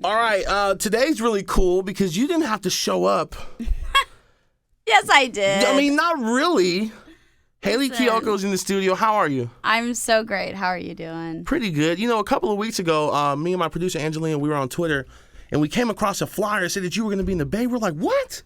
All right, today's really cool because you didn't have to show up. Yes, I did. I mean, not really. Hayley Listen. Kiyoko's in the studio. How are you? I'm so great. How are you doing? Pretty good. You know, a couple of weeks ago, me and my producer Angelina, we were on Twitter, and we came across a flyer that said that you were going to be in the Bay. We're like, what?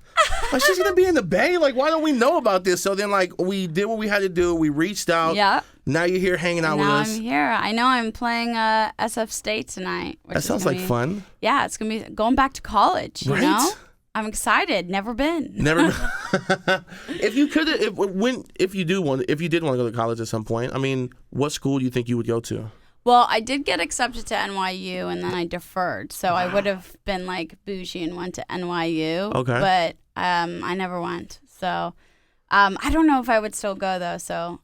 Like, she's going to be in the Bay? Like, why don't we know about this? So then, like, we did what we had to do. We reached out. Yeah. Now you're here hanging out with Now us. I'm here. I know I'm playing SF State tonight. That sounds like fun. Yeah, it's going to be going back to college, you Right? know? I'm excited. Never been. Never. If you could, if you did want to go to college at some point, I mean, what school do you think you would go to? Well, I did get accepted to NYU, and then I deferred. So I would have been like bougie and went to NYU. Okay. But I never went. So I don't know if I would still go though. So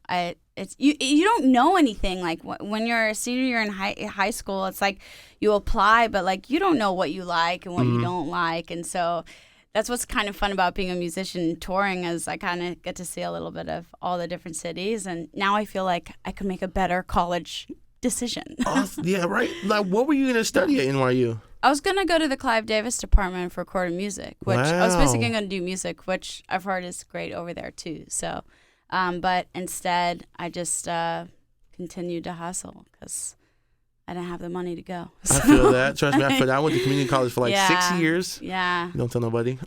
it's you don't know anything. Like when you're a senior year in high school, it's like you apply, but like you don't know what you like and what you don't like, and so that's what's kind of fun about being a musician touring is I kind of get to see a little bit of all the different cities, and now I feel like I could make a better college decision. Yeah, right. Like, what were you going to study at NYU? I was going to go to the Clive Davis department for recorded music, which I was basically going to do music, which I've heard is great over there too. So, but instead I just continued to hustle because I didn't have the money to go. So. I feel that. Trust me, I feel that. I went to community college for like 6 years. Yeah. Don't tell nobody.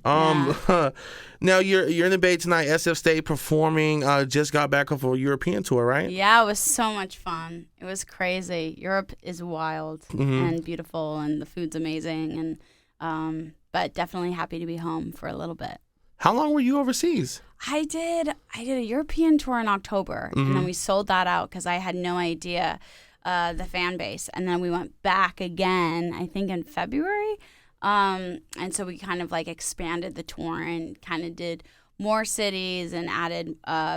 Now you're in the Bay tonight, SF State performing. Just got back off a European tour, right? Yeah, it was so much fun. It was crazy. Europe is wild and beautiful, and the food's amazing. And but definitely happy to be home for a little bit. How long were you overseas? I did a European tour in October, and then we sold that out because I had no idea the fan base. And then we went back again, I think in February. And so we kind of like expanded the tour and kind of did more cities and added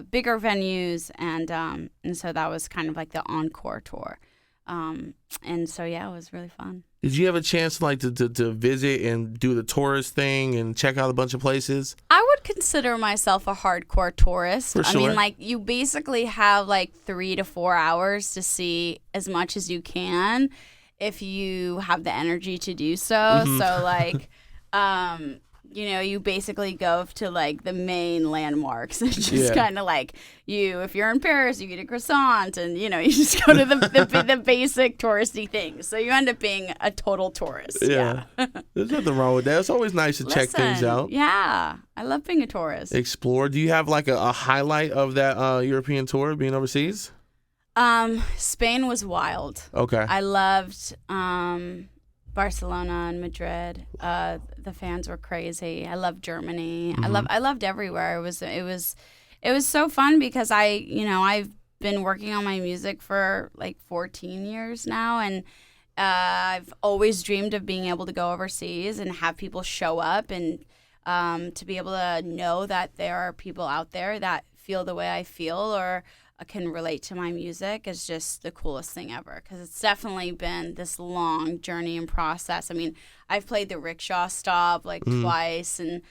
bigger venues. And so that was kind of like the encore tour. And so, yeah, it was really fun. Did you have a chance to visit and do the tourist thing and check out a bunch of places? I would consider myself a hardcore tourist. For sure. I mean, like, you basically have like 3 to 4 hours to see as much as you can if you have the energy to do so. So, like, you know, you basically go to like the main landmarks and just kind of like if you're in Paris, you get a croissant, and you know, you just go to the basic touristy things. So you end up being a total tourist. Yeah. There's nothing wrong with that. It's always nice to check things out. Yeah, I love being a tourist. Explore. Do you have like a highlight of that European tour, being overseas? Spain was wild. Okay. I loved Barcelona and Madrid. The fans were crazy. I loved Germany. I loved everywhere. It was so fun because I've been working on my music for like 14 years now, and I've always dreamed of being able to go overseas and have people show up, and to be able to know that there are people out there that feel the way I feel or can relate to my music is just the coolest thing ever, because it's definitely been this long journey and process. I mean, I've played the rickshaw stop like twice, and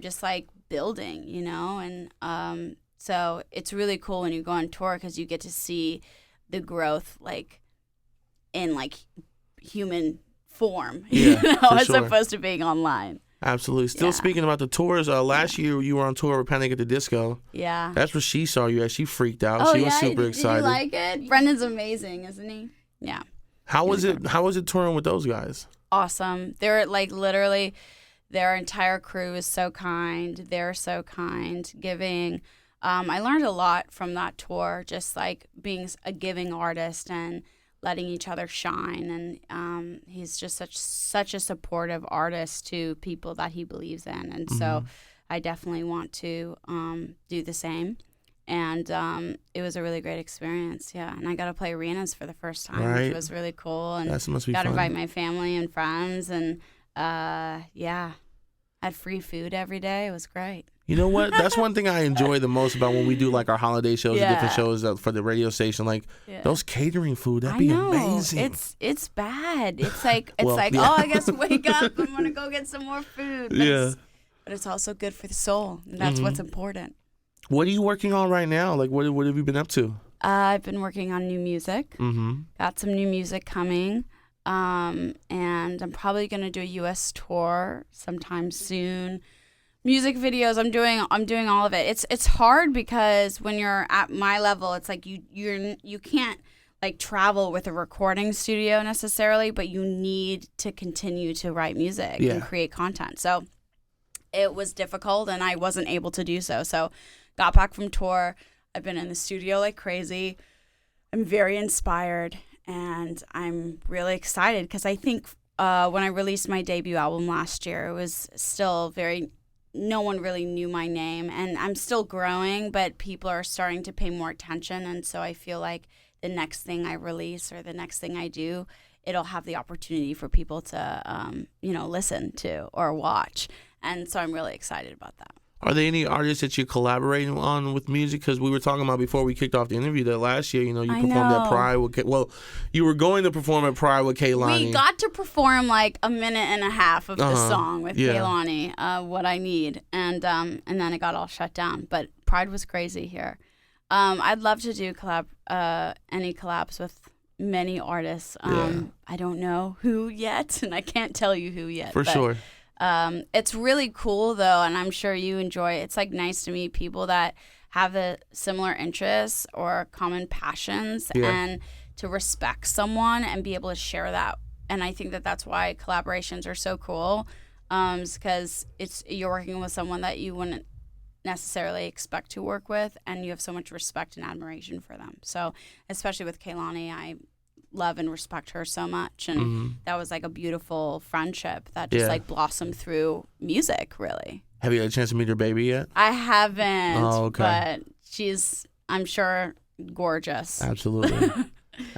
just like building, you know, and so it's really cool when you go on tour because you get to see the growth like in like human form, you know, as opposed to being online. Absolutely. Still speaking about the tours, last year you were on tour with Panic at the Disco. Yeah. That's where she saw you at. She freaked out. Oh, she was super excited. Did you like it? Brendan's amazing, isn't he? Yeah. How was it touring with those guys? Awesome. They're like literally, their entire crew is so kind. They're so kind, giving. I learned a lot from that tour, just like being a giving artist and letting each other shine, and he's just such a supportive artist to people that he believes in, and so I definitely want to do the same. And it was a really great experience, and I got to play arenas for the first time, which was really cool, and that must be got to fun. invite my family and friends, and had free food every day. It was great. You know what? That's one thing I enjoy the most about when we do like our holiday shows and different shows for the radio station. Like those catering food, that'd be amazing. It's bad. It's like oh, I guess wake up. I'm gonna go get some more food. But it's also good for the soul, and that's what's important. What are you working on right now? Like what have you been up to? I've been working on new music. Got some new music coming. and I'm probably gonna do a U.S. tour sometime soon. Music videos, I'm doing all of it. It's hard because when you're at my level, it's like you can't like travel with a recording studio necessarily, but you need to continue to write music and create content. So it was difficult, and I wasn't able to do so. So got back from tour. I've been in the studio like crazy. I'm very inspired, and I'm really excited because I think when I released my debut album last year, it was still no one really knew my name, and I'm still growing, but people are starting to pay more attention. And so I feel like the next thing I release or the next thing I do, it'll have the opportunity for people to, listen to or watch. And so I'm really excited about that. Are there any artists that you're collaborating on with music? Because we were talking about before we kicked off the interview that last year, you performed at Pride with you were going to perform at Pride with Kehlani. We got to perform like a minute and a half of the song with Kehlani, What I Need, and then it got all shut down. But Pride was crazy here. I'd love to do any collabs with many artists. I don't know who yet, and I can't tell you who yet. For sure. It's really cool though, and I'm sure you enjoy it. It's like nice to meet people that have the similar interests or common passions, and to respect someone and be able to share that. And I think that that's why collaborations are so cool, because you're working with someone that you wouldn't necessarily expect to work with, and you have so much respect and admiration for them. So especially with Kehlani, I love and respect her so much, and that was like a beautiful friendship that just like blossomed through music, really. Have you had a chance to meet her baby yet? I haven't. Oh, okay. But she's, I'm sure, gorgeous. Absolutely.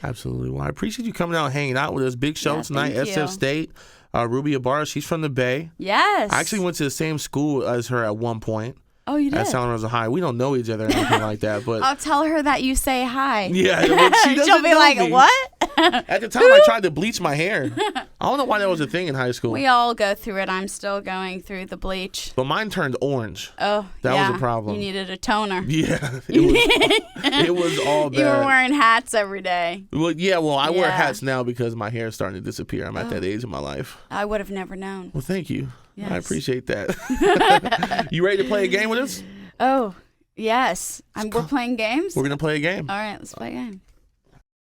Absolutely. Well, I appreciate you coming out and hanging out with us. Big show tonight, SF State. Ruby Ibarra, she's from the Bay. Yes. I actually went to the same school as her at one point. Oh, you did? At Santa Rosa High. We don't know each other or anything like that, but I'll tell her that you say hi. Yeah, but she doesn't She'll be know like, me. what? At the time, I tried to bleach my hair. I don't know why that was a thing in high school. We all go through it. I'm still going through the bleach. But mine turned orange. Oh, that was a problem. You needed a toner. Yeah, it was all bad. You were wearing hats every day. Well, I wear hats now because my hair is starting to disappear. I'm at that age in my life. I would have never known. Well, thank you. Yes. I appreciate that. You ready to play a game with us? Oh, yes. We're playing games? We're going to play a game. All right, let's play a game.